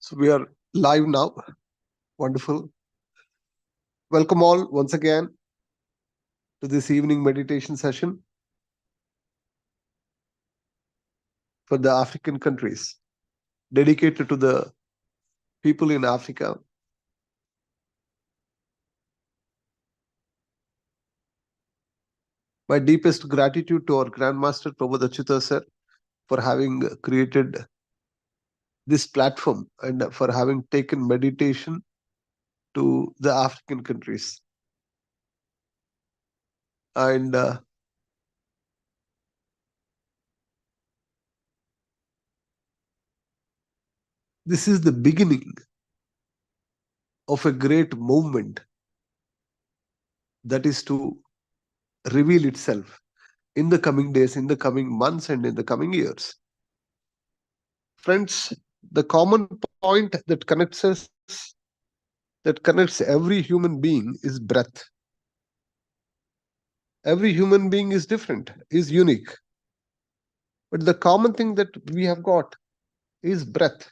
So we are live now. Wonderful. Welcome all once again to this evening meditation session for the African countries, dedicated to the people in Africa. My deepest gratitude to our Grandmaster Prabodh Achyutha sir for having created this platform and for having taken meditation to the African countries. And this is the beginning of a great movement that is to reveal itself in the coming days, in the coming months, and in the coming years. Friends, the common point that connects us, that connects every human being is breath. Every human being is different, is unique. But the common thing that we have got is breath.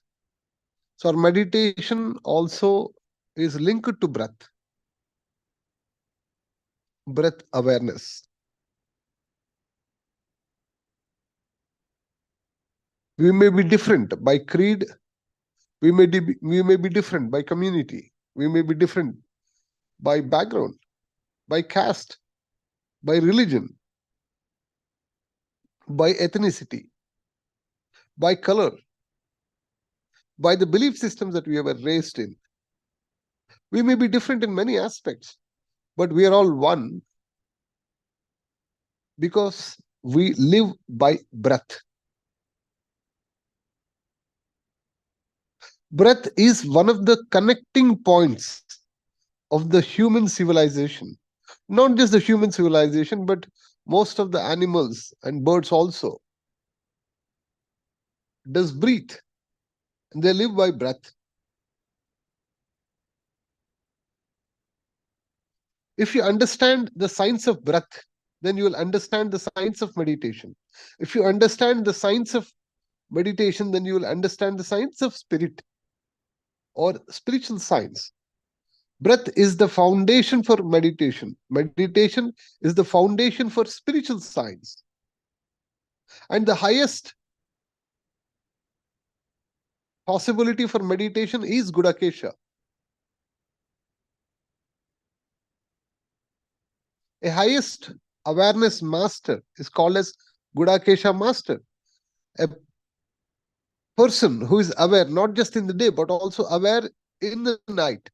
So our meditation also is linked to breath. Breath awareness. We may be different by creed. We may be different by community. We may be different by background, by caste, by religion, by ethnicity, by color, by the belief systems that we were raised in. We may be different in many aspects, but we are all one because we live by breath. Breath is one of the connecting points of the human civilization. Not just the human civilization, but most of the animals and birds also does breathe, and they live by breath. If you understand the science of breath, then you will understand the science of meditation. If you understand the science of meditation, then you will understand the science of spirit or spiritual science. Breath is the foundation for meditation. Meditation is the foundation for spiritual science. And the highest possibility for meditation is Gudakesha. A highest awareness master is called as Gudakesha master. A person who is aware not just in the day, but also aware in the night.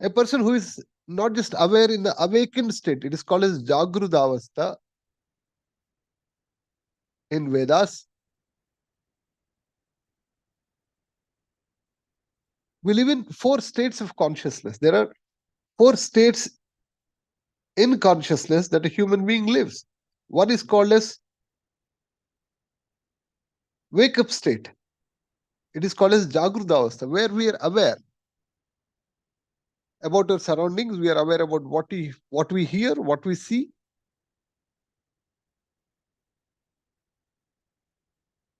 A person who is not just aware in the awakened state, it is called as Jagrudavastha in Vedas. We live in 4 states of consciousness. There are 4 states in consciousness that a human being lives. One is called as wake-up state. It is called as Jagrudavastha, where we are aware about our surroundings. We are aware about what we hear, what we see.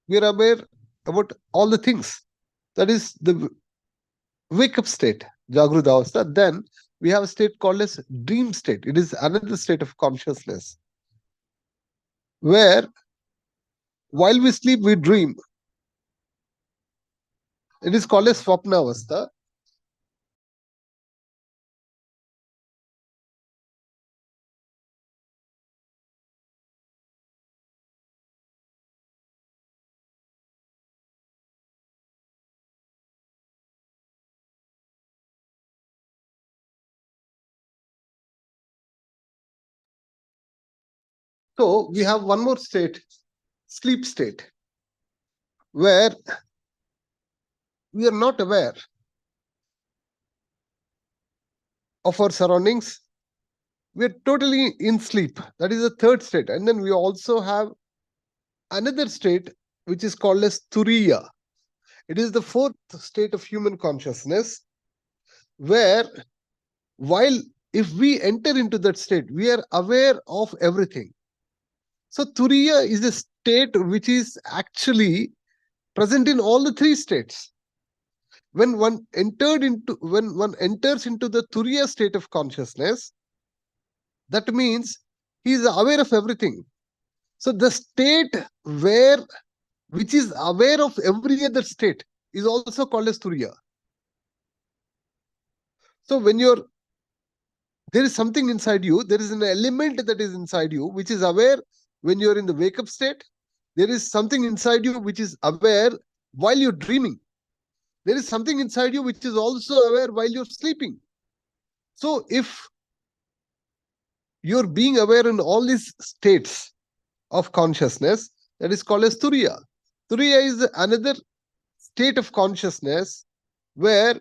We are aware about all the things. That is the wake-up state, Jagrudavastha. Then we have a state called as dream state. It is another state of consciousness, where while we sleep, we dream. It is called as Swapnavastha. So we have one more state, sleep state, where we are not aware of our surroundings. We are totally in sleep. That is the third state. And then we also have another state which is called as Turiya. It is the 4th state of human consciousness, where while if we enter into that state, we are aware of everything. So Turiya is a state which is actually present in all the three states. When one enters into the Turiya state of consciousness, that means he is aware of everything. So the state which is aware of every other state is also called as Turiya. So when there is something inside you, there is an element that is inside you which is aware when you're in the wake up state. There is something inside you which is aware while you're dreaming. There is something inside you which is also aware while you're sleeping. So if you're being aware in all these states of consciousness, that is called as Turiya. Turiya is another state of consciousness where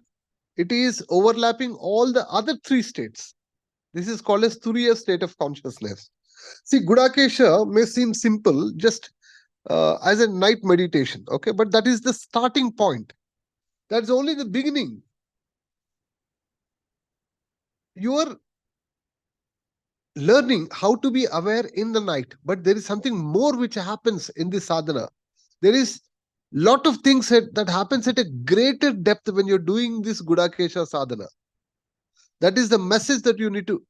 it is overlapping all the other three states. This is called as Turiya state of consciousness. See, Gudakesha may seem simple, just as a night meditation, okay? But that is the starting point. That's only the beginning. You are learning how to be aware in the night, but there is something more which happens in this sadhana. There is lot of things that happens at a greater depth when you're doing this Gudakesha sadhana. That is the message that you need to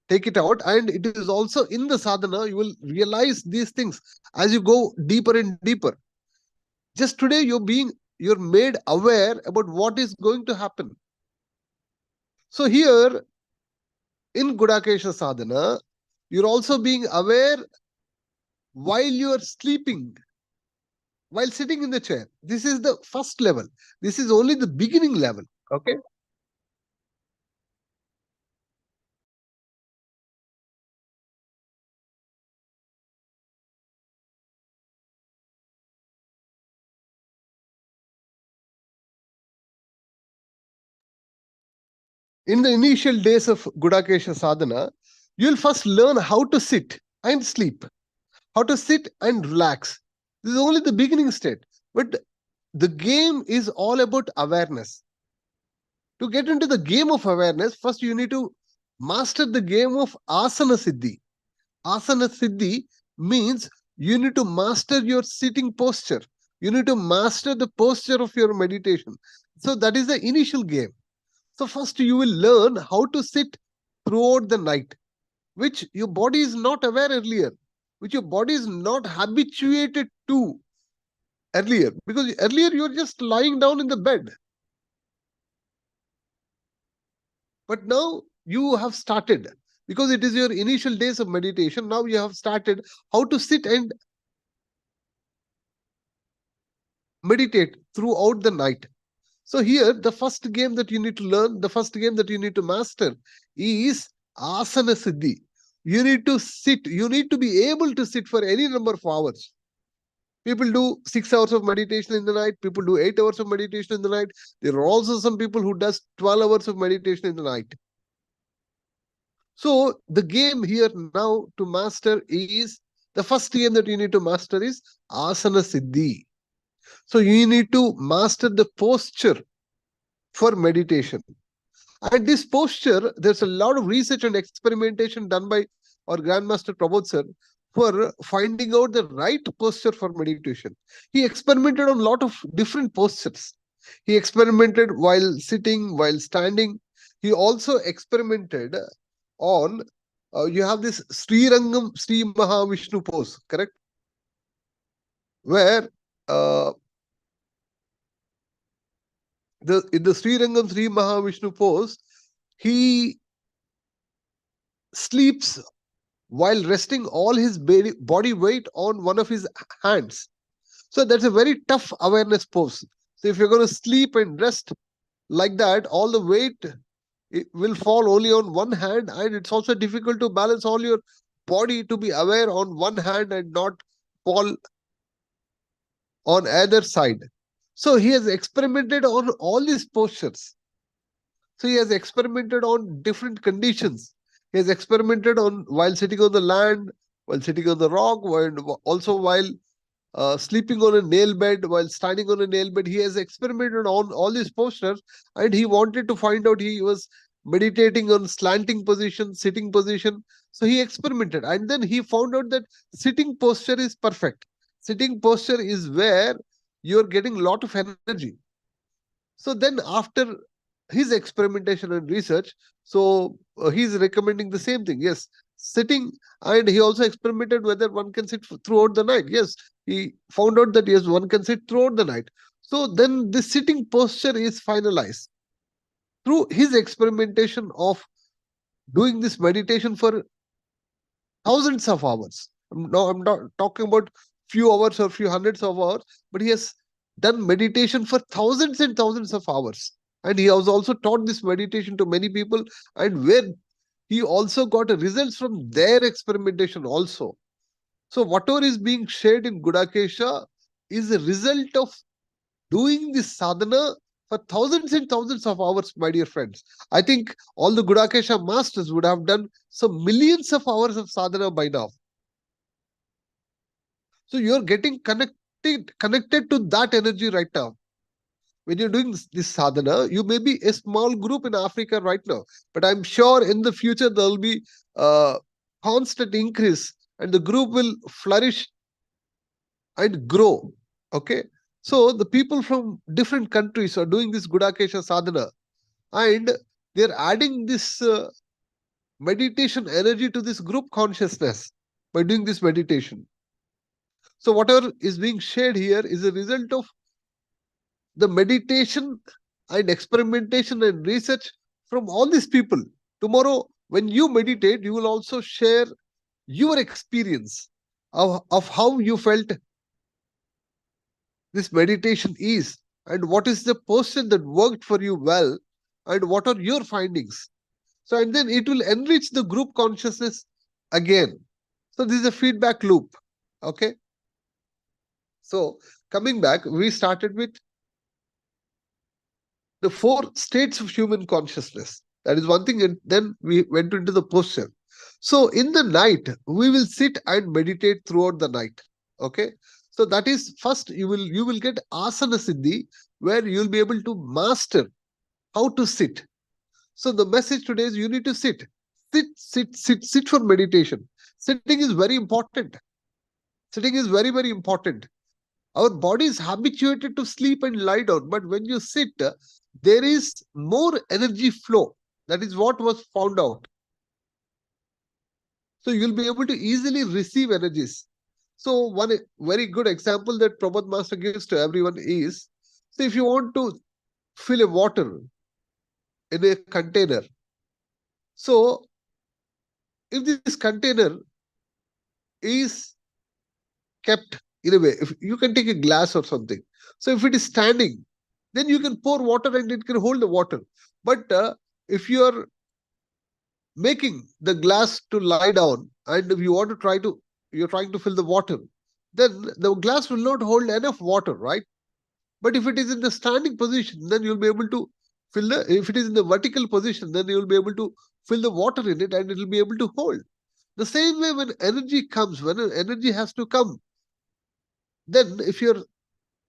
take it out, and it is also in the sadhana you will realize these things as you go deeper and deeper. Just today you're made aware about what is going to happen. So here in Gudakesha sadhana, you're also being aware while you are sleeping, while sitting in the chair. This is the first level. This is only the beginning level. Okay. In the initial days of Gudakesha sadhana, you'll first learn how to sit and sleep, how to sit and relax. This is only the beginning state. But the game is all about awareness. To get into the game of awareness, first you need to master the game of asana siddhi. Asana siddhi means you need to master your sitting posture. You need to master the posture of your meditation. So that is the initial game. So first you will learn how to sit throughout the night, which your body is not aware earlier, which your body is not habituated to earlier, because earlier you're just lying down in the bed. But now you have started, because it is your initial days of meditation. Now you have started how to sit and meditate throughout the night. So here, the first game that you need to learn, the first game that you need to master is asana siddhi. You need to sit, you need to be able to sit for any number of hours. People do 6 hours of meditation in the night. People do 8 hours of meditation in the night. There are also some people who does 12 hours of meditation in the night. So the game here now to master is, the first game that you need to master is asana siddhi. So you need to master the posture for meditation. And this posture, there's a lot of research and experimentation done by our Grandmaster Prabodh sir for finding out the right posture for meditation. He experimented on a lot of different postures. He experimented while sitting, while standing. He also experimented on, you have this Sri Rangam Sri Mahavishnu pose, correct? Where in the Sri Rangam Sri Mahavishnu pose, he sleeps while resting all his body weight on one of his hands. So that's a very tough awareness pose. So if you're going to sleep and rest like that, all the weight, it will fall only on one hand, and it's also difficult to balance all your body to be aware on one hand and not fall on either side. So he has experimented on all these postures. So he has experimented on different conditions. He has experimented on while sitting on the land, while sitting on the rock, also while sleeping on a nail bed, while standing on a nail bed. He has experimented on all these postures, and he wanted to find out. He was meditating on slanting position, sitting position. So he experimented, and then he found out that sitting posture is perfect. Sitting posture is where you're getting a lot of energy. So then after his experimentation and research, so he's recommending the same thing. Yes, sitting, and he also experimented whether one can sit throughout the night. Yes, he found out that yes, one can sit throughout the night. So then the sitting posture is finalized through his experimentation of doing this meditation for thousands of hours. Now I'm not talking about few hours or few hundreds of hours, but he has done meditation for thousands and thousands of hours. And he has also taught this meditation to many people, and where he also got results from their experimentation also. So whatever is being shared in Gudakesha is a result of doing this sadhana for thousands and thousands of hours, my dear friends. I think all the Gudakesha masters would have done some millions of hours of sadhana by now. So you're getting connected to that energy right now. When you're doing this sadhana, you may be a small group in Africa right now, but I'm sure in the future there will be a constant increase, and the group will flourish and grow. Okay, so the people from different countries are doing this Gudakesha sadhana, and they're adding this meditation energy to this group consciousness by doing this meditation. So whatever is being shared here is a result of the meditation and experimentation and research from all these people. Tomorrow, when you meditate, you will also share your experience of how you felt this meditation is, and what is the posture that worked for you well, and what are your findings. So, and then it will enrich the group consciousness again. So, this is a feedback loop. Okay. So, coming back, we started with the four states of human consciousness. That is one thing, and then we went into the posture. So, in the night, we will sit and meditate throughout the night. Okay. So that is first you will get asana siddhi, where you'll be able to master how to sit. So the message today is you need to sit. Sit for meditation. Sitting is very important. Sitting is very, very important. Our body is habituated to sleep and lie down, but when you sit, there is more energy flow. That is what was found out. So you'll be able to easily receive energies. So one very good example that Prabodh Master gives to everyone is, so if you want to fill a water in a container, so if this container is kept in a way, if you can take a glass or something, so if it is standing, then you can pour water and it can hold the water. But if you are making the glass to lie down, and if you want to you're trying to fill the water, then the glass will not hold enough water, right? But if it is in the standing position, then you'll be able to if it is in the vertical position, then you'll be able to fill the water in it, and it will be able to hold. The same way, when energy comes, when energy has to come, then if you're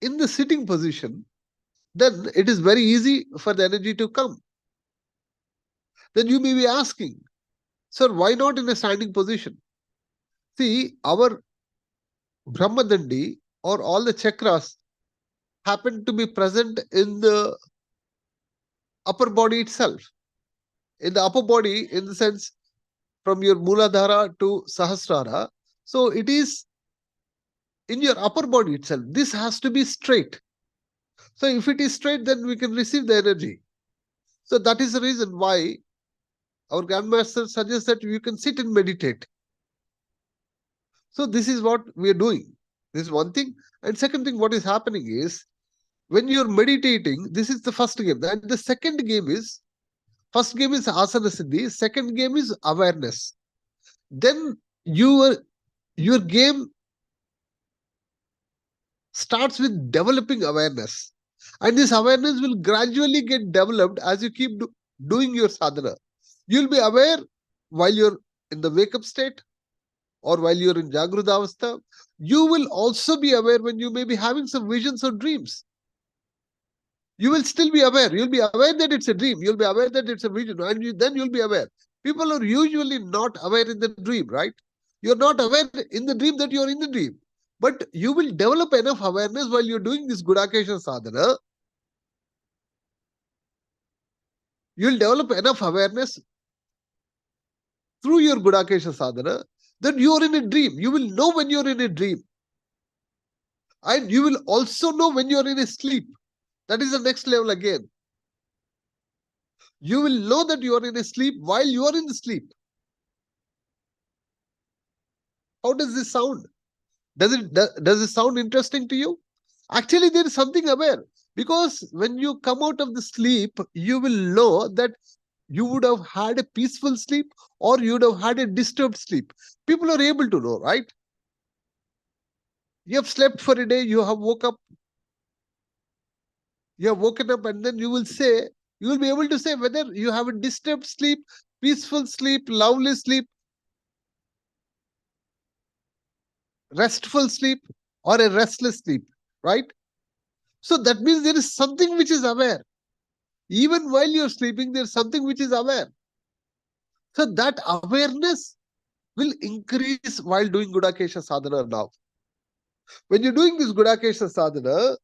in the sitting position, then it is very easy for the energy to come. Then you may be asking, sir, why not in a standing position? See, our Brahmadandi or all the chakras happen to be present in the upper body itself. In the upper body, in the sense from your Mooladhara to Sahasrara, so it is in your upper body itself. This has to be straight. So if it is straight, then we can receive the energy. So that is the reason why our Grandmaster suggests that you can sit and meditate. So this is what we are doing. This is one thing. And second thing, what is happening is, when you're meditating, this is the first game. And the second game is, first game is asana siddhi, second game is awareness. Then your game starts with developing awareness. And this awareness will gradually get developed as you keep doing your sadhana. You'll be aware while you're in the wake-up state or while you're in Jagruta. You will also be aware when you may be having some visions or dreams. You will still be aware. You'll be aware that it's a dream. You'll be aware that it's a vision. And then you'll be aware. People are usually not aware in the dream, right? You're not aware in the dream that you're in the dream. But you will develop enough awareness while you're doing this Gudakesha sadhana. You'll develop enough awareness through your Gudakesha sadhana that you're in a dream. You will know when you're in a dream. And you will also know when you're in a sleep. That is the next level again. You will know that you are in a sleep while you are in the sleep. How does this sound? Does it sound interesting to you? Actually, there is something aware. Because when you come out of the sleep, you will know that you would have had a peaceful sleep or you would have had a disturbed sleep. People are able to know, right? You have slept for a day, you have woken up, and then you will be able to say whether you have a disturbed sleep, peaceful sleep, lovely sleep, restful sleep, or a restless sleep, right? So that means there is something which is aware. Even while you're sleeping, there's something which is aware. So that awareness will increase while doing Gudakesha sadhana now. When you're doing this Gudakesha sadhana,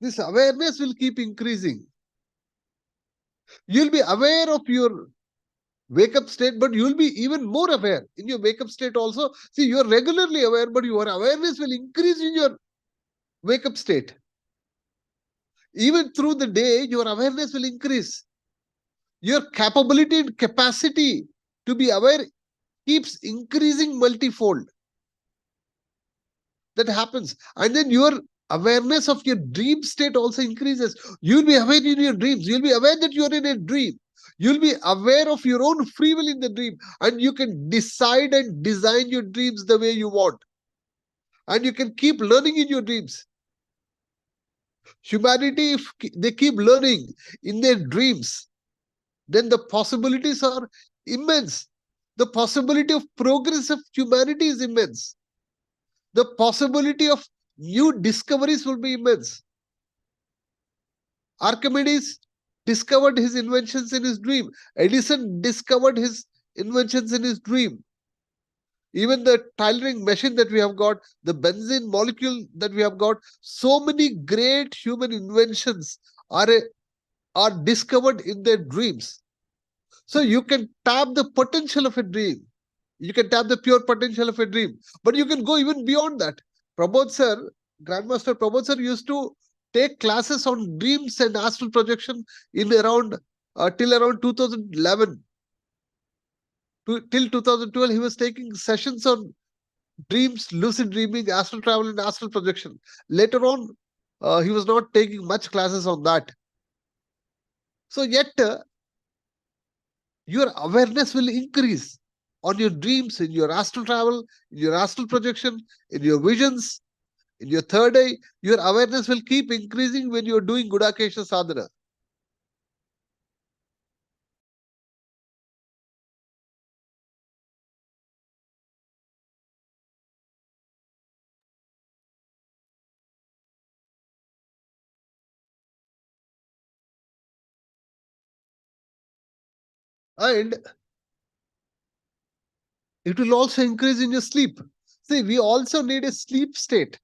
this awareness will keep increasing. You'll be aware of your wake up state, but you'll be even more aware in your wake up state also. See, you're regularly aware, but your awareness will increase in your wake up state. Even through the day, your awareness will increase. Your capability and capacity to be aware keeps increasing multifold. That happens. And then your awareness of your dream state also increases. You'll be aware in your dreams. You'll be aware that you're in a dream. You'll be aware of your own free will in the dream. And you can decide and design your dreams the way you want. And you can keep learning in your dreams. Humanity, if they keep learning in their dreams, then the possibilities are immense. The possibility of progress of humanity is immense. The possibility of new discoveries will be immense. Archimedes discovered his inventions in his dream. Edison discovered his inventions in his dream. Even the tailoring machine that we have got, the benzene molecule that we have got, so many great human inventions are discovered in their dreams. So you can tap the potential of a dream. You can tap the pure potential of a dream. But you can go even beyond that. Prabodh sir, Grandmaster Prabodh sir used to take classes on dreams and astral projection in around till around 2011. Till 2012, he was taking sessions on dreams, lucid dreaming, astral travel, and astral projection. Later on, he was not taking much classes on that. So yet, your awareness will increase on your dreams, in your astral travel, in your astral projection, in your visions, in your third eye. Your awareness will keep increasing when you're doing Gudakesha sadhana. And it will also increase in your sleep. See, we also need a sleep state,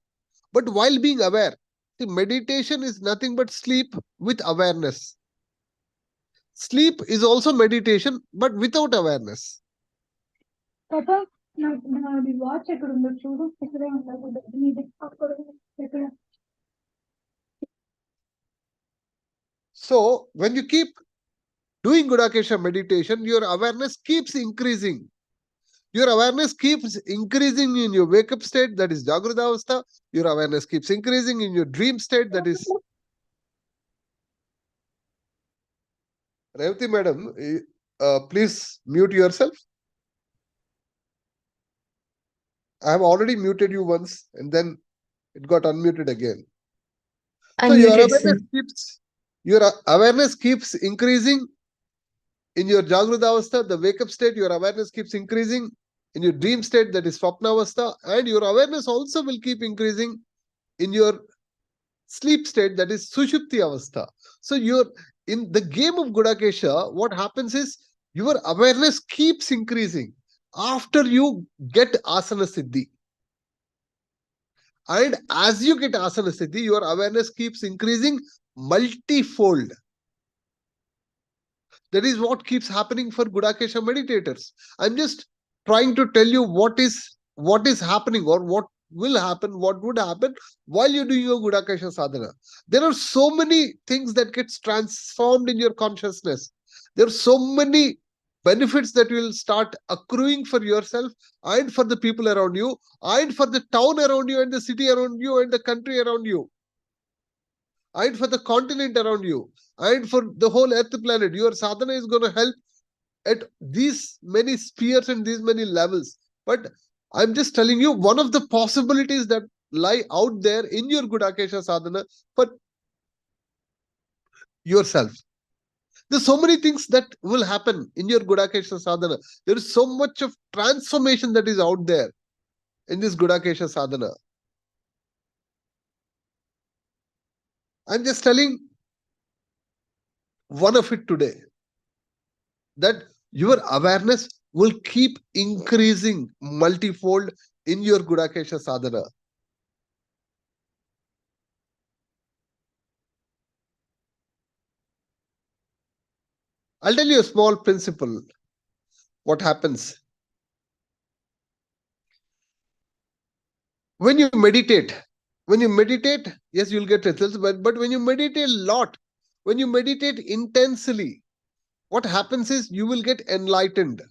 but while being aware. See, meditation is nothing but sleep with awareness. Sleep is also meditation, but without awareness. Papa, నాది watch ఎక్కడ ఉందో చూడు ఇక్కడే ఉండదు నీది అక్కడ ఎక్కడ So when you keep doing Gudakesha meditation, your awareness keeps increasing. Your awareness keeps increasing in your wake up state, that is Jagrata Avastha. Your awareness keeps increasing in your dream state, that is. Revati madam, please mute yourself. I have already muted you once and then it got unmuted again. So your awareness keeps increasing in your Jagrata Avastha, the wake up state. Your awareness keeps increasing in your dream state, that is Swapna Avastha, and your awareness also will keep increasing in your sleep state, that is Sushupti Avastha. So you're in the game of Gudakesha, what happens is your awareness keeps increasing after you get Asana Siddhi. And as you get asana sthiti, your awareness keeps increasing multifold. That is what keeps happening for Gudakesha meditators. I'm just trying to tell you what is happening, or what will happen, what would happen while you do your Gudakesha sadhana. There are so many things that gets transformed in your consciousness. There are so many benefits that will start accruing for yourself and for the people around you and for the town around you and the city around you and the country around you and for the continent around you and for the whole earth planet. Your sadhana is going to help at these many spheres and these many levels. But I'm just telling you one of the possibilities that lie out there in your Gudakesha sadhana for yourself. There's so many things that will happen in your Gudakesha sadhana. There is so much of transformation that is out there in this Gudakesha sadhana. I'm just telling one of it today, that your awareness will keep increasing multifold in your Gudakesha sadhana. I'll tell you a small principle. What happens when you meditate? When you meditate, yes, you'll get results, but when you meditate a lot, when you meditate intensely, what happens is you will get enlightened.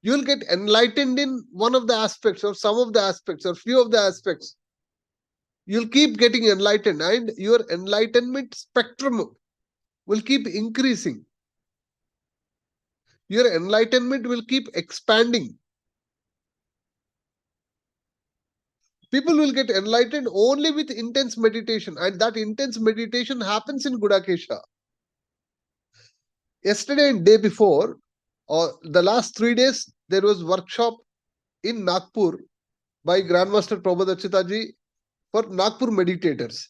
You'll get enlightened in one of the aspects, or some of the aspects, or few of the aspects. You'll keep getting enlightened, and your enlightenment spectrum will keep increasing. Your enlightenment will keep expanding. People will get enlightened only with intense meditation, and that intense meditation happens in Gudakesha. Yesterday and day before, or the last 3 days, there was workshop in Nagpur by Grandmaster Prabodh Achyutha for Nagpur meditators.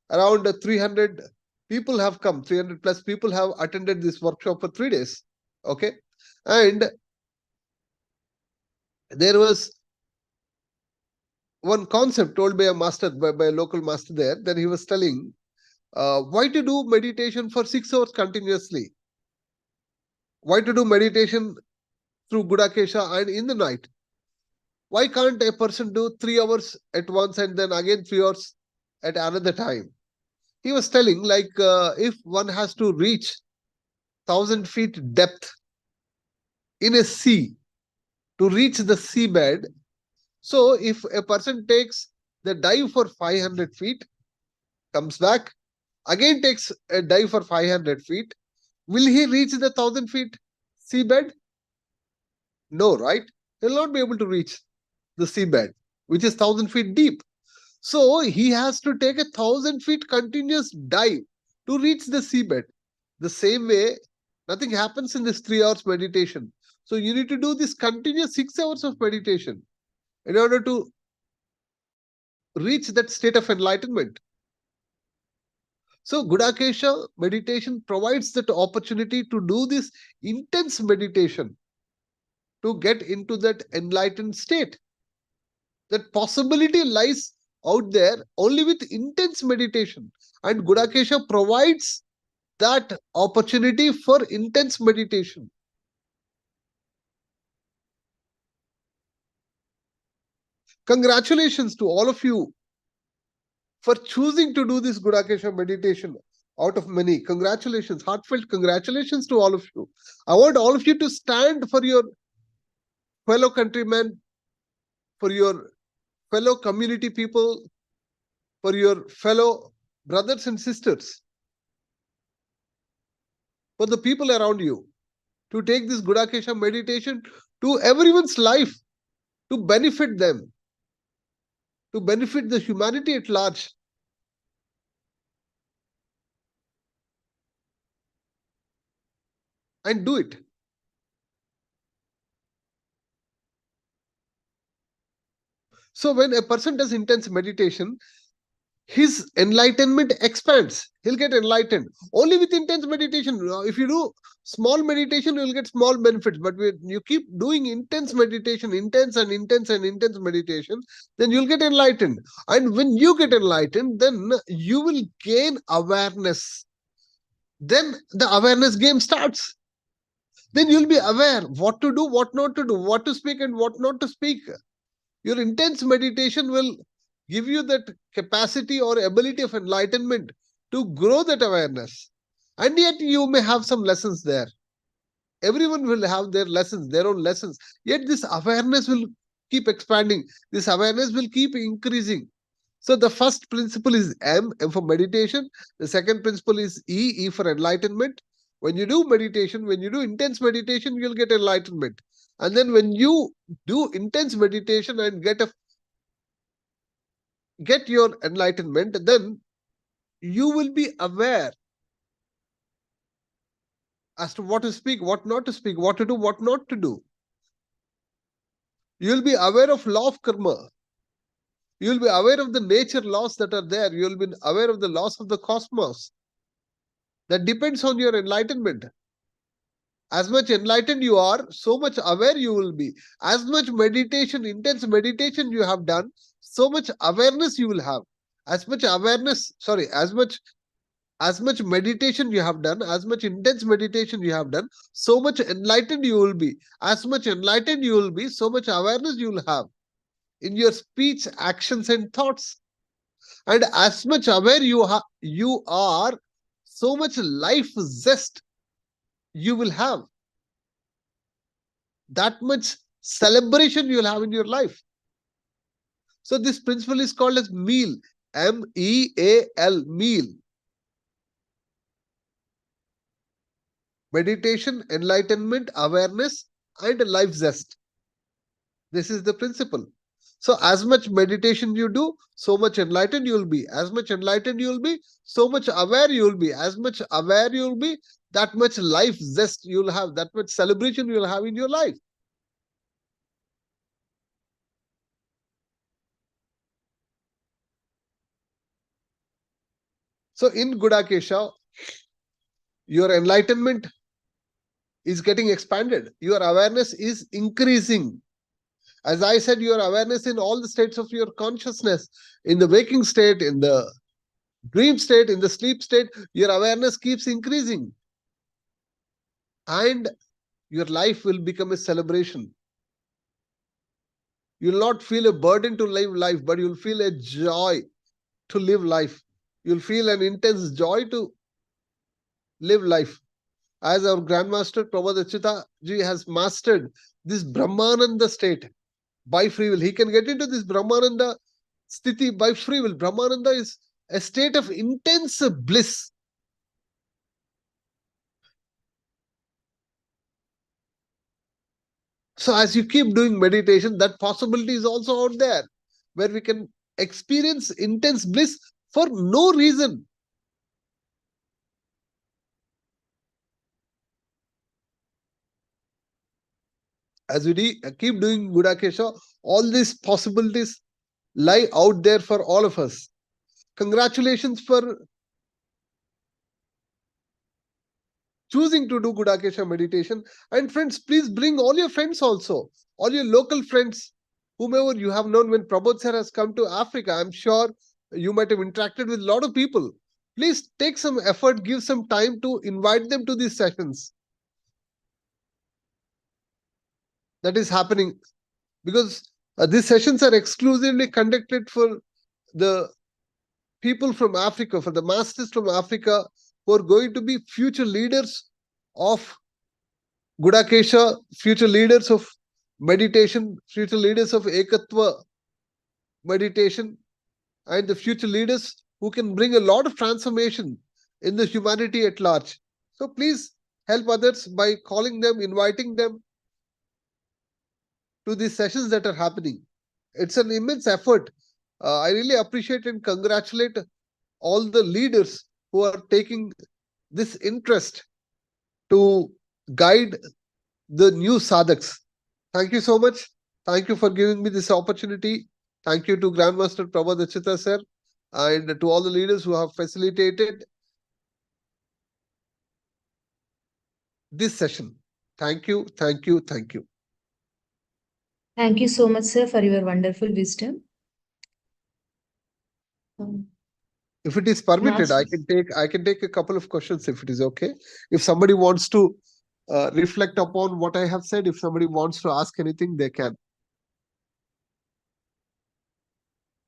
Around 300 people have come, 300 plus people have attended this workshop for 3 days. Okay. And there was one concept told by a master, by a local master there, that he was telling, why to do meditation for 6 hours continuously? Why to do meditation through Gudakesha and in the night? Why can't a person do 3 hours at once and then again 3 hours at another time? He was telling, like, if one has to reach 1,000 feet depth in a sea to reach the seabed, so if a person takes the dive for 500 feet, comes back, again takes a dive for 500 feet, will he reach the 1,000 feet seabed? No, right? He'll not be able to reach the seabed, which is 1,000 feet deep. So he has to take 1,000 feet continuous dive to reach the seabed. The same way, nothing happens in this 3 hours meditation. So you need to do this continuous 6 hours of meditation in order to reach that state of enlightenment. So Gudakesha meditation provides that opportunity to do this intense meditation to get into that enlightened state. That possibility lies out there only with intense meditation. And Gudakesha provides that opportunity for intense meditation. Congratulations to all of you for choosing to do this Gudakesha meditation out of many. Congratulations, heartfelt congratulations to all of you. I want all of you to stand for your fellow countrymen, for your fellow community people, for your fellow brothers and sisters, for the people around you, to take this Gudakesha meditation to everyone's life, to benefit them, to benefit the humanity at large. And do it. So when a person does intense meditation, his enlightenment expands. He'll get enlightened only with intense meditation. If you do small meditation, you'll get small benefits. But when you keep doing intense meditation, intense and intense and intense meditation, then you'll get enlightened. And when you get enlightened, then you will gain awareness. Then the awareness game starts. Then you'll be aware what to do, what not to do, what to speak and what not to speak. Your intense meditation will give you that capacity or ability of enlightenment to grow that awareness. And yet you may have some lessons there. Everyone will have their lessons, their own lessons. Yet this awareness will keep expanding. This awareness will keep increasing. So the first principle is M for meditation. The second principle is E for enlightenment. When you do meditation, when you do intense meditation, you'll get enlightenment. And then when you do intense meditation and get your enlightenment, then you will be aware as to what to speak, what not to speak, what to do, what not to do. You will be aware of law of karma. You will be aware of the nature laws that are there. You will be aware of the laws of the cosmos. That depends on your enlightenment. As much enlightened you are, so much aware you will be. As much meditation, intense meditation you have done, so much awareness you will have. As much meditation you have done, as much intense meditation you have done, so much enlightened you will be. As much enlightened you will be, so much awareness you will have in your speech, actions, and thoughts. And as much aware you are, so much life zest you will have. That much celebration you will have in your life. So this principle is called as meal. MEAL, meal. Meditation, enlightenment, awareness, and life zest. This is the principle. So as much meditation you do, so much enlightened you will be. As much enlightened you will be, so much aware you will be. As much aware you will be, that much life zest you will have, that much celebration you will have in your life. So in Gudakesha, your enlightenment is getting expanded. Your awareness is increasing. As I said, your awareness in all the states of your consciousness, in the waking state, in the dream state, in the sleep state, your awareness keeps increasing. And your life will become a celebration. You'll not feel a burden to live life, but you'll feel a joy to live life. You'll feel an intense joy to live life. As our Grandmaster Prabodh Achyutha ji has mastered this Brahmananda state by free will. He can get into this Brahmananda sthiti by free will. Brahmananda is a state of intense bliss. So as you keep doing meditation, that possibility is also out there, where we can experience intense bliss for no reason. As we keep doing Gudakesha, all these possibilities lie out there for all of us. Congratulations for choosing to do Gudakesha meditation. And friends, please bring all your friends also, all your local friends, whomever you have known. When Prabodh sir has come to Africa, I'm sure you might have interacted with a lot of people. Please take some effort, give some time to invite them to these sessions. That is happening because these sessions are exclusively conducted for the people from Africa, for the masters from Africa who are going to be future leaders of Gudakesha, future leaders of meditation, future leaders of Ekathva meditation, and the future leaders who can bring a lot of transformation in the humanity at large. So please help others by calling them, inviting them to these sessions that are happening. It's an immense effort. I really appreciate and congratulate all the leaders who are taking this interest to guide the new sadhaks. Thank you so much. Thank you for giving me this opportunity. Thank you to Grandmaster Prabodh Achyutha sir. and to all the leaders who have facilitated this session. Thank you, thank you, thank you. Thank you so much, sir, for your wonderful wisdom. If it is permitted, I can take a couple of questions if it is okay. If somebody wants to reflect upon what I have said, if somebody wants to ask anything, they can.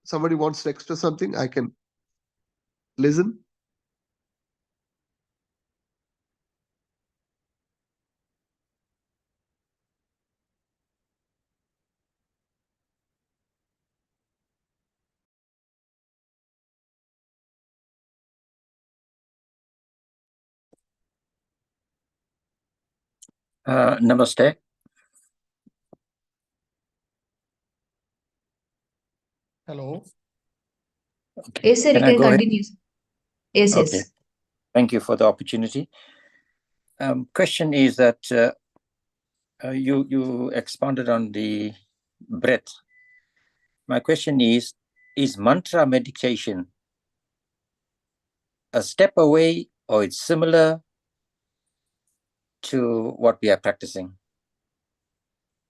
Somebody wants to express something, I can listen. Namaste. Hello. Okay. Yes, sir, you can go ahead? continue. Yes, Okay. yes. Thank you for the opportunity. Question is that you expounded on the breath. My question is mantra meditation a step away or it's similar to what we are practicing?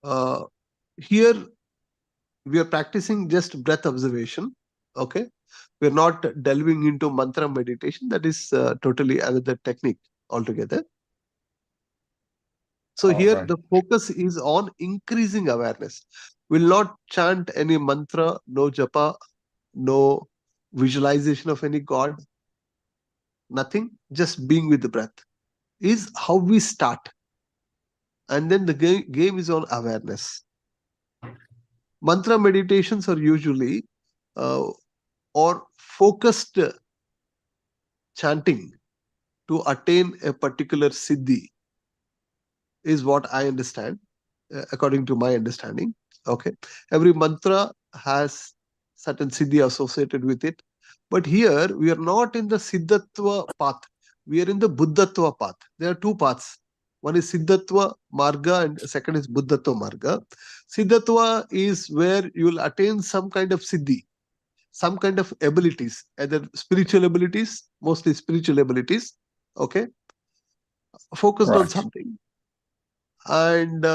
Here we are practicing just breath observation. Okay, we're not delving into mantra meditation. That is totally another technique altogether. So here the focus is on increasing awareness. We'll not chant any mantra, no japa, no visualization of any god, nothing, just being with the breath is how we start. And then the game is on awareness. Mantra meditations are usually or focused chanting to attain a particular siddhi is what I understand, according to my understanding. Okay, every mantra has certain siddhi associated with it, but here we are not in the siddhatva path, we are in the buddhatva path. There are two paths. One is siddhatva marga and second is buddhatva marga. Siddhatva is where you will attain some kind of siddhi, some kind of abilities, either spiritual abilities, mostly spiritual abilities, okay, focused on something. And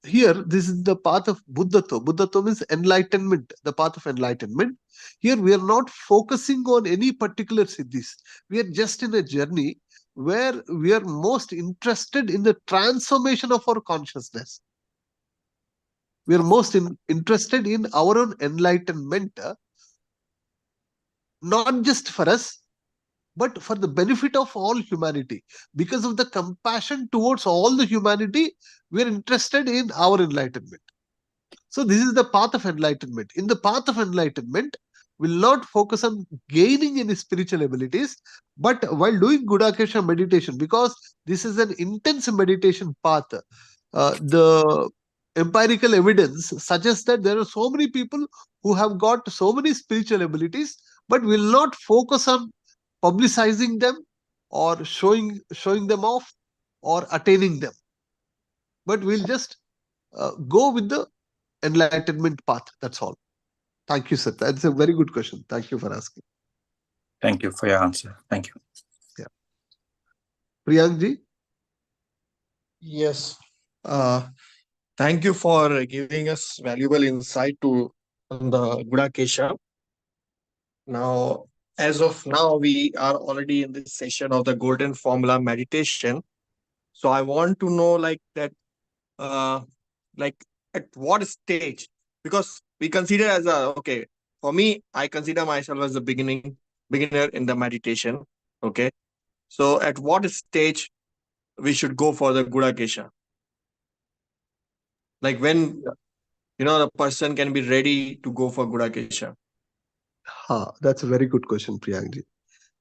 here, this is the path of Buddhatva. Buddhatva means enlightenment, the path of enlightenment. Here, we are not focusing on any particular siddhis. We are just in a journey where we are most interested in the transformation of our consciousness. We are most interested in our own enlightenment, not just for us, but for the benefit of all humanity. Because of the compassion towards all the humanity, we are interested in our enlightenment. So this is the path of enlightenment. In the path of enlightenment, we will not focus on gaining any spiritual abilities, but while doing Gudakesha meditation, because this is an intense meditation path, the empirical evidence suggests that there are so many people who have got so many spiritual abilities, but will not focus on publicizing them or showing them off or attaining them, but we'll just go with the enlightenment path. That's all. Thank you, sir. That's a very good question. Thank you for asking. Thank you for your answer. Thank you. Yeah. Priyank ji? Yes. Thank you for giving us valuable insight on the Gudakesha. Now, as of now, we are already in this session of the Golden Formula meditation. So I want to know like at what stage, because we consider as okay, for me, I consider myself as a beginner in the meditation. Okay. So at what stage we should go for the Gudakesha? Like when, the person can be ready to go for Gudakesha. That's a very good question, Priyank ji.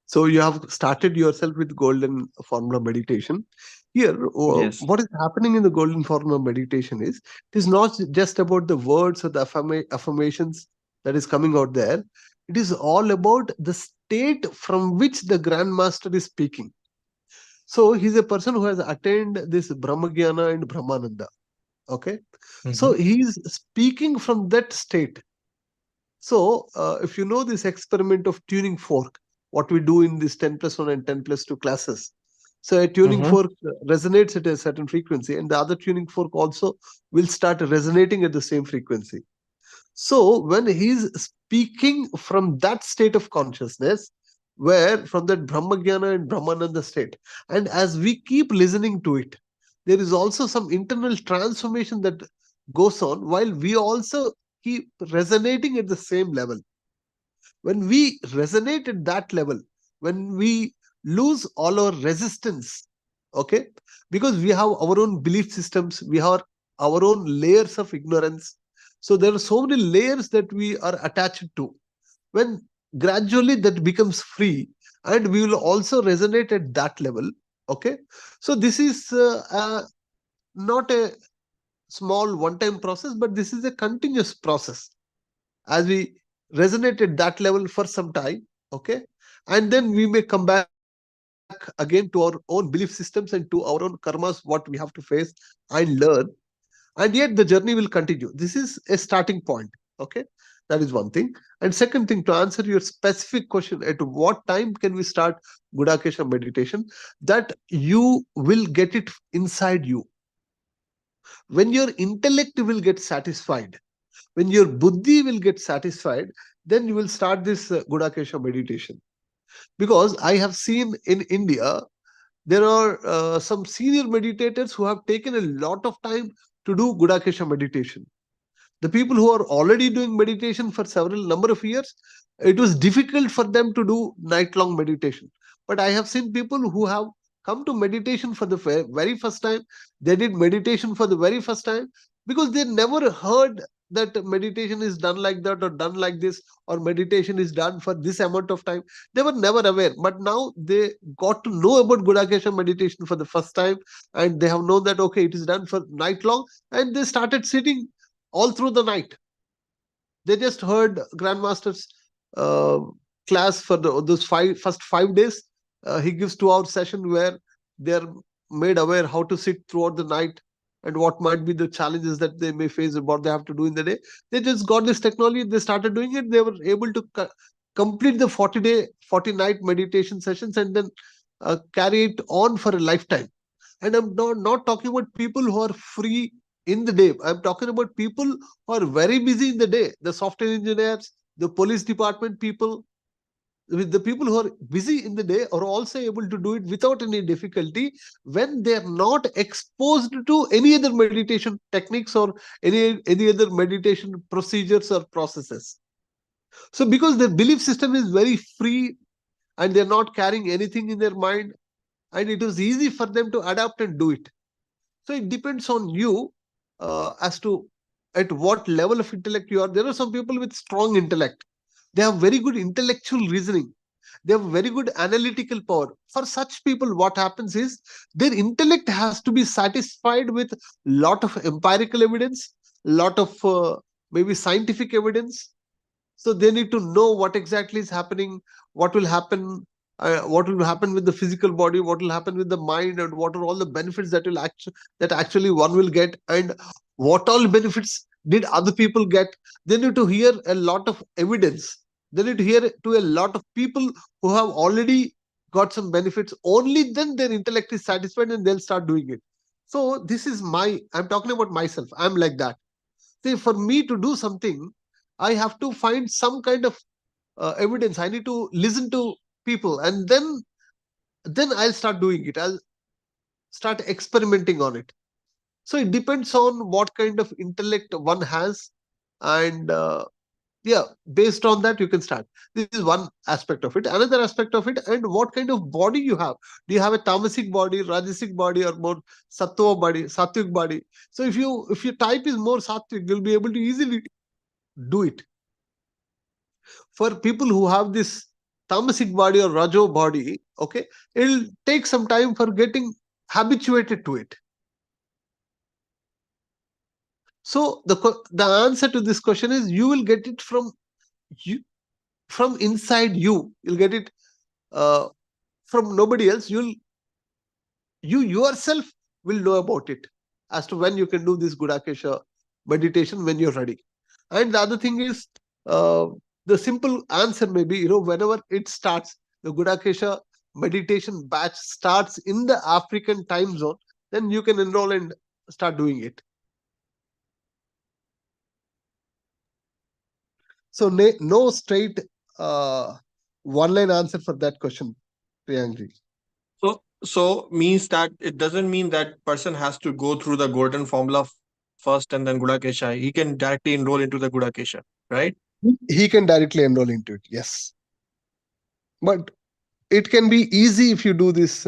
So you have started yourself with Golden Formula meditation. Here, Yes. what is happening in the Golden Formula meditation is, it is not just about the words or the affirmations that is coming out there. It is all about the state from which the Grandmaster is speaking. So he's a person who has attained this Brahmagyana and Brahmananda. Okay. So he's speaking from that state. So if you know this experiment of tuning fork, what we do in this 10+1 and 10+2 classes. So a tuning fork resonates at a certain frequency, and the other tuning fork also will start resonating at the same frequency. So when he's speaking from that state of consciousness, where from that Brahmagyana and Brahmananda state, and as we keep listening to it, there is also some internal transformation that goes on while we also keep resonating at the same level. When we resonate at that level, when we lose all our resistance, okay, because we have our own belief systems, we have our own layers of ignorance. So there are so many layers that we are attached to. When gradually that becomes free, and we will also resonate at that level, okay. So this is not a small one-time process, but this is a continuous process. As we resonate at that level for some time, okay, and then we may come back again to our own belief systems and to our own karmas, what we have to face and learn, and yet the journey will continue. This is a starting point, okay. That is one thing. And second thing, to answer your specific question, at what time can we start Gudakesha meditation, that you will get it inside you. When your intellect will get satisfied, when your buddhi will get satisfied, then you will start this Gudakesha meditation. Because I have seen in India, there are some senior meditators who have taken a lot of time to do Gudakesha meditation. The people who are already doing meditation for several number of years, it was difficult for them to do night-long meditation. But I have seen people who have come to meditation for the very first time. They did meditation for the very first time because they never heard that meditation is done like that or done like this, or meditation is done for this amount of time. They were never aware, but now they got to know about Gudakesha meditation for the first time, and they have known that okay, it is done for night long, and they started sitting all through the night. They just heard Grandmaster's uh, class for those first 5 days. He gives 2 hour session where they're made aware how to sit throughout the night and what might be the challenges that they may face and what they have to do in the day. They just got this technology, they started doing it, they were able to complete the 40-day, 40-night meditation sessions and then carry it on for a lifetime. And I'm not talking about people who are free in the day. I'm talking about people who are very busy in the day. The software engineers, the police department people, the people who are busy in the day are also able to do it without any difficulty when they are not exposed to any other meditation techniques or any other meditation procedures or processes. So because their belief system is very free and they're not carrying anything in their mind, and it was easy for them to adapt and do it. So it depends on you as to at what level of intellect you are. There are some people with strong intellect. They have very good intellectual reasoning. They have very good analytical power. For such people, what happens is their intellect has to be satisfied with lot of empirical evidence, lot of maybe scientific evidence. So they need to know what exactly is happening, what will happen with the physical body, what will happen with the mind, and what are all the benefits that actually one will get, and what all benefits did other people get. They need to hear a lot of evidence. They need to hear to a lot of people who have already got some benefits. Only then their intellect is satisfied and they'll start doing it. So this is I'm talking about myself. I'm like that. See, for me to do something, I have to find some kind of evidence. I need to listen to people, and then I'll start doing it. I'll start experimenting on it. So it depends on what kind of intellect one has, and yeah, based on that you can start. This is one aspect of it. Another aspect of it, and what kind of body you have. Do you have a tamasic body, rajasic body, or more sattva body, sattvic body? So if your type is more sattvic, you'll be able to easily do it. For people who have this tamasic body or rajo body, okay, it'll take some time for getting habituated to it. So the answer to this question is you will get it from inside you. You'll get it from nobody else. You yourself will know about it as to when you can do this Gudakesha meditation when you're ready. And the other thing is The simple answer may be, whenever it starts, the Gudakesha meditation batch starts in the African time zone, then you can enroll and start doing it. So no straight one-line answer for that question, Priyankji. So means that it doesn't mean that person has to go through the golden formula first and then Gudakesha. He can directly enroll into the Gudakesha, right? He can directly enroll into it, yes. But it can be easy if you do this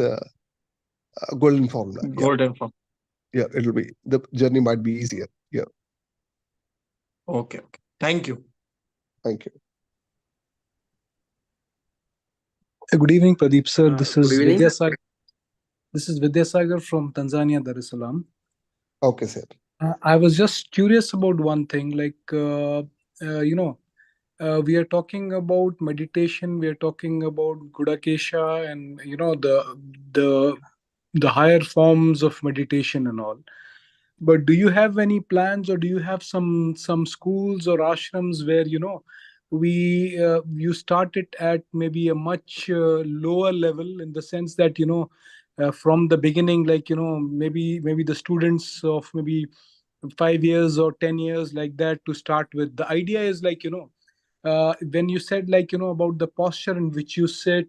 golden formula. Golden formula. Yeah, the journey might be easier. Yeah. Okay. Thank you. Thank you. Good evening, Pradeep sir. This is Good evening. Vidyasagar. This is Vidyasagar from Tanzania, Dar es Salaam. Okay, sir. I was just curious about one thing. We are talking about meditation. We are talking about Gudakesha, and the higher forms of meditation and all. But do you have any plans, or do you have some schools or ashrams where you start it at maybe a much lower level, in the sense that from the beginning, like maybe the students of maybe 5 years or 10 years, like that, to start with. The idea is like when you said like about the posture in which you sit,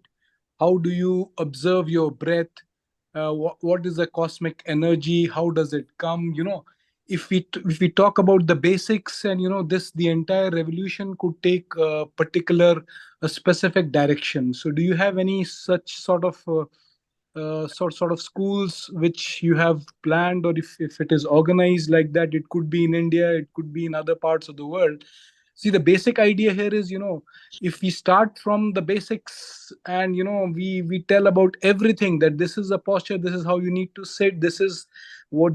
how do you observe your breath, what is the cosmic energy, how does it come, if we talk about the basics, and the entire revolution could take a specific direction. So do you have any such sort of schools which you have planned, or if it is organized like that? It could be in India, it could be in other parts of the world. See, the basic idea here is, if we start from the basics, and we tell about everything, that this is a posture, this is how you need to sit, this is what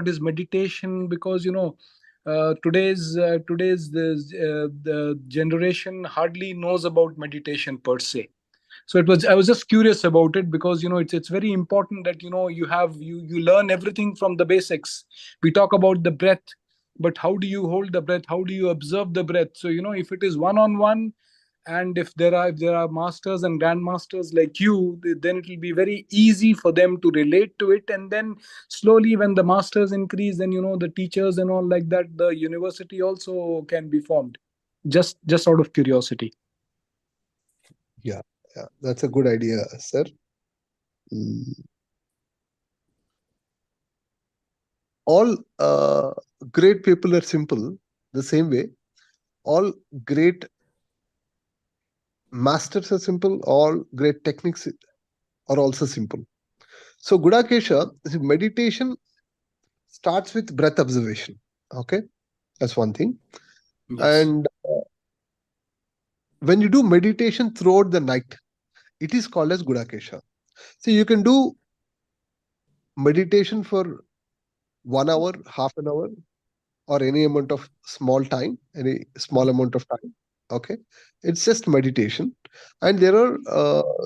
is meditation. Because today's the generation hardly knows about meditation per se. So I was just curious about it, because it's very important that you learn everything from the basics. We talk about the breath, but how do you hold the breath, how do you observe the breath? So if it is one on one, and if there are masters and grandmasters like you, then it will be very easy for them to relate to it. And then slowly, when the masters increase, then the teachers and all like that, the university also can be formed. Just out of curiosity. Yeah, that's a good idea, sir. All great people are simple. The same way, all great masters are simple. All great techniques are also simple. So Gudakesha, meditation starts with breath observation. Okay, that's one thing. Yes. And when you do meditation throughout the night, it is called as Gudakesha. So you can do meditation for 1 hour, half an hour, or any amount of small time, any small amount of time. Okay, it's just meditation. And there are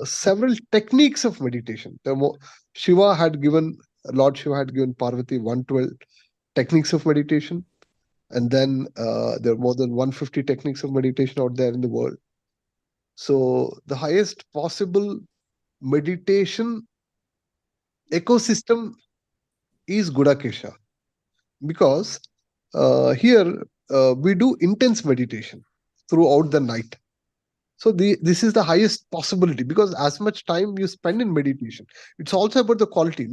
several techniques of meditation. Lord Shiva had given Parvati 112 techniques of meditation. And then there are more than 150 techniques of meditation out there in the world. So the highest possible meditation ecosystem is Gudakesha, because here we do intense meditation throughout the night. So this is the highest possibility, because as much time you spend in meditation, it's also about the quality.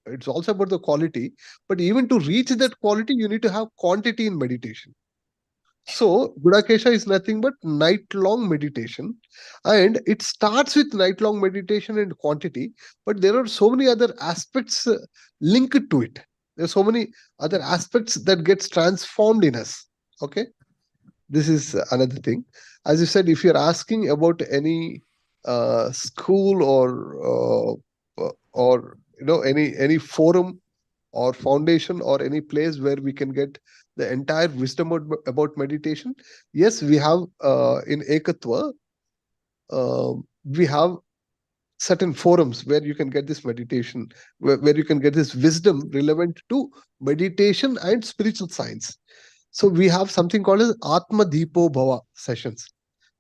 It's also about the quality, but even to reach that quality, you need to have quantity in meditation. So Gudakesha is nothing but night-long meditation, and it starts with night-long meditation and quantity, but there are so many other aspects linked to it. There are so many other aspects that gets transformed in us. Okay, this is another thing. As you said, if you're asking about any school or any forum or foundation or any place where we can get the entire wisdom about meditation, yes, we have in Ekathva, we have certain forums where you can get this meditation, where you can get this wisdom relevant to meditation and spiritual science. So we have something called as Atma Deepo Bhava sessions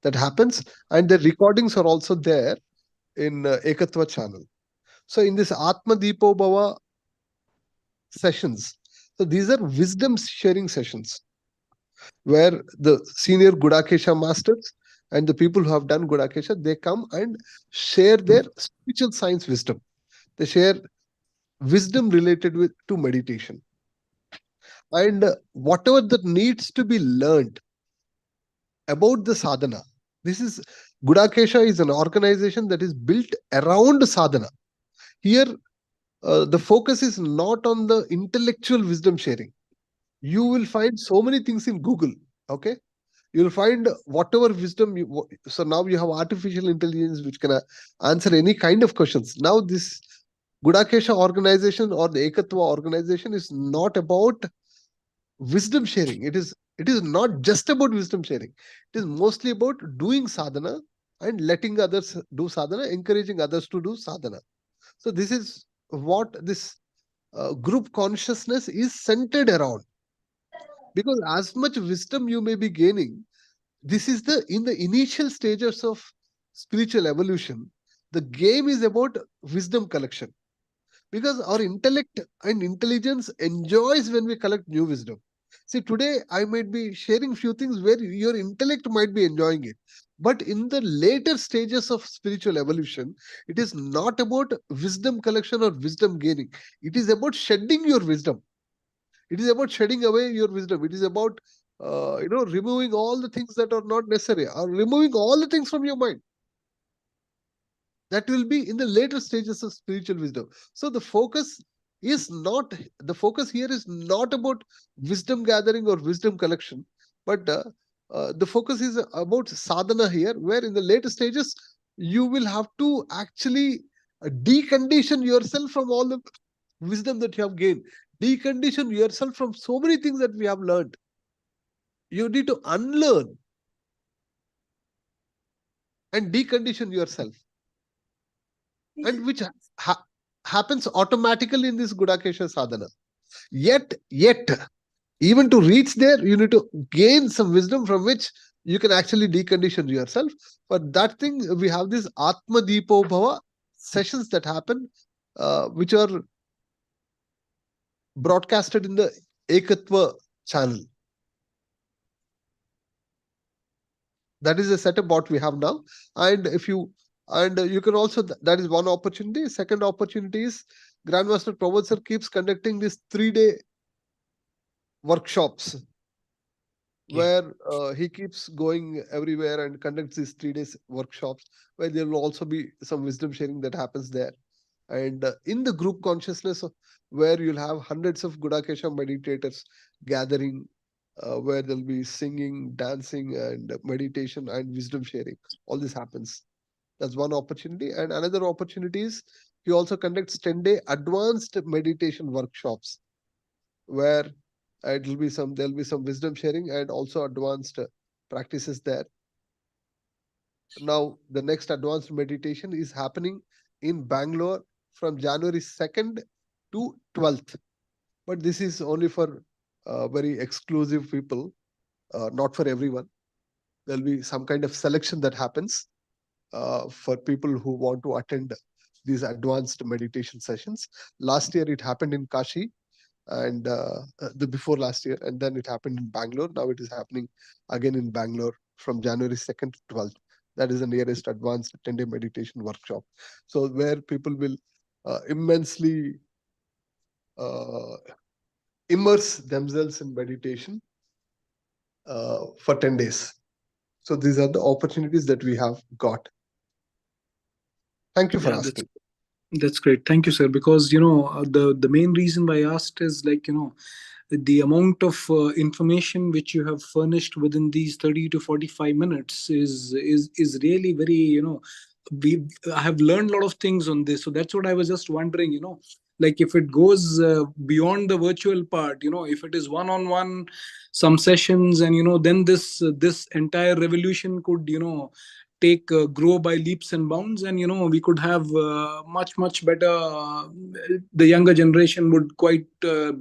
that happens, and the recordings are also there in Ekathva channel. So in this Atma Deepo Bhava sessions, so these are wisdom sharing sessions where the senior Gudakesha masters and the people who have done Gudakesha, they come and share their spiritual science wisdom. They share wisdom related to meditation. And whatever that needs to be learned about the sadhana. This is Gudakesha is an organization that is built around sadhana. Here, the focus is not on the intellectual wisdom sharing. You will find so many things in Google. Okay, you'll find whatever wisdom you. So now you have artificial intelligence which can answer any kind of questions. Now this Gudakesha organization or the Ekathva organization is not about wisdom sharing. It is not just about wisdom sharing. It is mostly about doing sadhana and letting others do sadhana, encouraging others to do sadhana. So this is what this group consciousness is centered around. Because as much wisdom you may be gaining, this is in the initial stages of spiritual evolution. The game is about wisdom collection. Because our intellect and intelligence enjoys when we collect new wisdom. See, today I might be sharing few things where your intellect might be enjoying it. But in the later stages of spiritual evolution, it is not about wisdom collection or wisdom gaining. It is about shedding your wisdom. It is about shedding away your wisdom. It is about removing all the things that are not necessary, or removing all the things from your mind. That will be in the later stages of spiritual wisdom. So the focus here is not about wisdom gathering or wisdom collection, but the focus is about sadhana here, where in the later stages you will have to actually decondition yourself from all the wisdom that you have gained, decondition yourself from so many things that we have learned. You need to unlearn and decondition yourself, and which happens automatically in this Gudakesha sadhana. Yet, even to reach there, you need to gain some wisdom from which you can actually decondition yourself. For that thing, we have this Atma Deepo Bhava sessions that happen, which are broadcasted in the Ekathva channel. That is a setup what we have now. And you can also, that is one opportunity. Second opportunity is Grandmaster Prabodh sir keeps conducting these 3-day workshops where he keeps going everywhere and conducts these 3 days workshops, where there will also be some wisdom sharing that happens there. And in the group consciousness, where you'll have hundreds of Gudakesha meditators gathering, where there'll be singing, dancing, and meditation and wisdom sharing. All this happens. That's one opportunity. And another opportunity is he also conducts 10-day advanced meditation workshops, where there'll be some wisdom sharing and also advanced practices there. Now, the next advanced meditation is happening in Bangalore from January 2nd to 12th. But this is only for very exclusive people, not for everyone. There'll be some kind of selection that happens for people who want to attend these advanced meditation sessions. Last year it happened in Kashi, and the before last year, and then it happened in Bangalore. Now it is happening again in Bangalore from January 2nd to 12th. That is the nearest advanced 10-day meditation workshop. So where people will immensely immerse themselves in meditation for 10 days. So these are the opportunities that we have got. Thank you for asking. That's great. Thank you, sir. Because, the main reason why I asked is the amount of information which you have furnished within these 30 to 45 minutes is really very, I have learned a lot of things on this. So that's what I was just wondering, Like if it goes beyond the virtual part, if it is one-on-one, some sessions, and then this entire revolution could take grow by leaps and bounds, and we could have much better. The younger generation would quite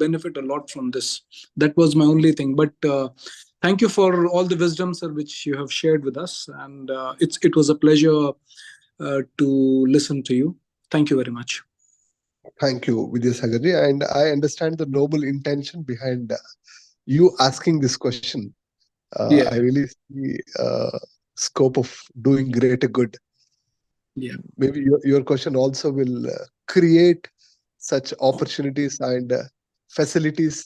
benefit a lot from this. That was my only thing. But thank you for all the wisdom, sir, which you have shared with us, and it was a pleasure to listen to you. Thank you very much. Thank you, Vidyasagarji. And I understand the noble intention behind you asking this question. Yeah. I really see scope of doing greater good. Yeah. Maybe your question also will create such opportunities and facilities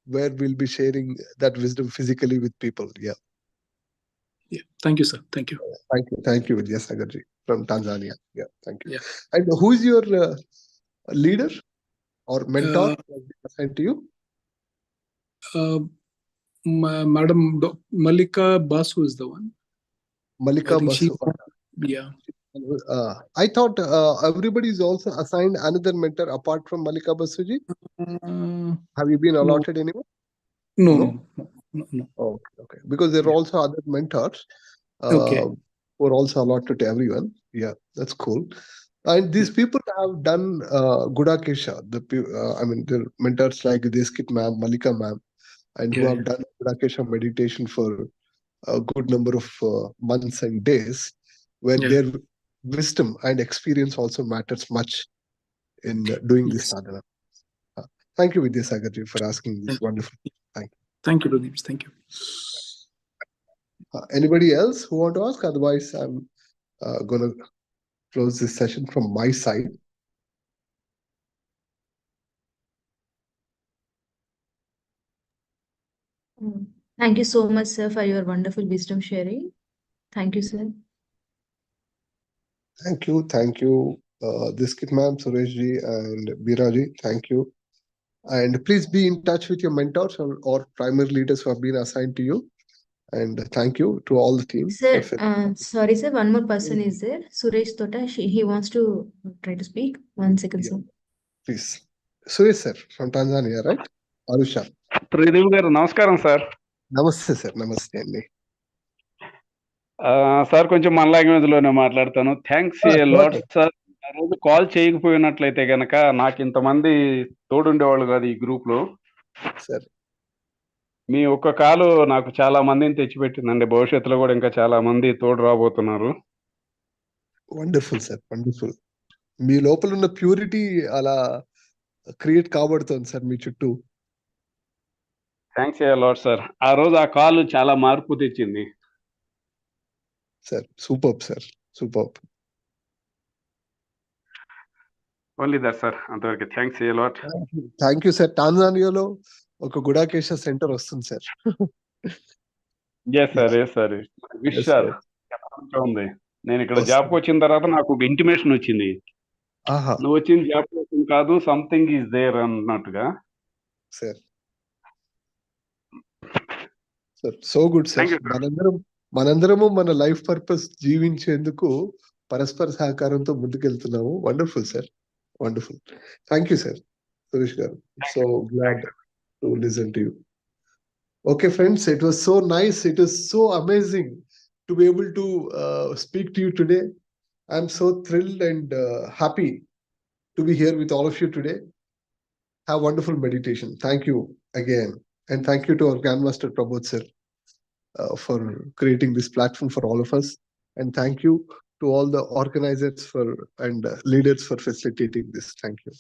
where we'll be sharing that wisdom physically with people. Yeah. Yeah. Thank you, sir. Thank you. Thank you, Vidyasagarji from Tanzania. Yeah. Thank you. Yeah. And who is your leader or mentor assigned to you? Madam Malika Basu is the one. Malika Basu. Yeah. I thought everybody is also assigned another mentor apart from Malika Basuji. Have you been allotted anyone? No. Okay. Because there are also other mentors who are also allotted to everyone. Yeah, that's cool. And these people have done Gudakesha. The mentors like Deskit ma'am, Malika ma'am, and who have done Gudakesha meditation for a good number of months and days, where their wisdom and experience also matters much in doing this sadhana. Thank you, Vidyasagarji, for asking this wonderful. Thank you, Pradeep. Thank you. Anybody else who want to ask? Otherwise, I'm going to close this session from my side. Thank you so much, sir, for your wonderful wisdom sharing. Thank you, sir. Thank you. Diskit ma'am, Sureshji, and Biraji. Thank you. And please be in touch with your mentors or primary leaders who have been assigned to you. And thank you to all the team. Sir, sorry, sir. One more person is there. Suresh Tota. He wants to try to speak. 1 second, sir. Please. Suresh, sir, from Tanzania, right? Arusha. Pradeep garu, namaskaram, sir. Namaste, sir. Namaste, Andy. Sir కొంచెం మన language లోనే మాట్లాడతాను. Thanks a lot sir. ఆ రోజు call చేయకపోయినట్లయితే గనక నాకు ఇంతమంది తోడుండేవాళ్ళు కాదు ఈ గ్రూప్ లో. సార్ మీ ఒక్క కాలు నాకు చాలా మందిని తెచ్చిపెట్టిందండి. భవిష్యత్తులో కూడా ఇంకా చాలా మంది తోడు రాబోతున్నారు. Wonderful sir, wonderful. మీ లోపల ఉన్న ప్యూరిటీ అలా క్రియేట్ కాబడుతుంది సార్ మీ చుట్టూ. Thanks a lot sir. ఆ రోజు ఆ కాల్ చాలా మార్పు తెచ్చింది సార్. Super sir, super. Only that sir. అంతవరకు thanks a lot. Thank you sir. టాంజానియాలో ఒక గుడాకేశ సెంటర్ వస్తుంది సార్. సార్ విష్ సార్ ఉంది. నేను ఇక్కడ జాబ్ వచ్చిన తర్వాత నాకు ఒక ఇంటిమేషన్ వచ్చింది. నువ్వు వచ్చిన జాబ్ కోసం కాదు, సంథింగ్ ఈజ్ దేర్ అన్నట్టుగా. Sir so good sir. మనందరము మన లైఫ్ పర్పస్ జీవించేందుకు పరస్పర సహకారంతో ముందుకెళ్తున్నాము. Wonderful sir, wonderful. Thank you sir Suresh గారు. So glad to listen to you. Okay, friends, it was so nice. It was so amazing to be able to speak to you today. I'm so thrilled and happy to be here with all of you today. Have wonderful meditation. Thank you again. And thank you to our Grandmaster Prabodh sir for creating this platform for all of us. And thank you to all the organizers and leaders for facilitating this. Thank you.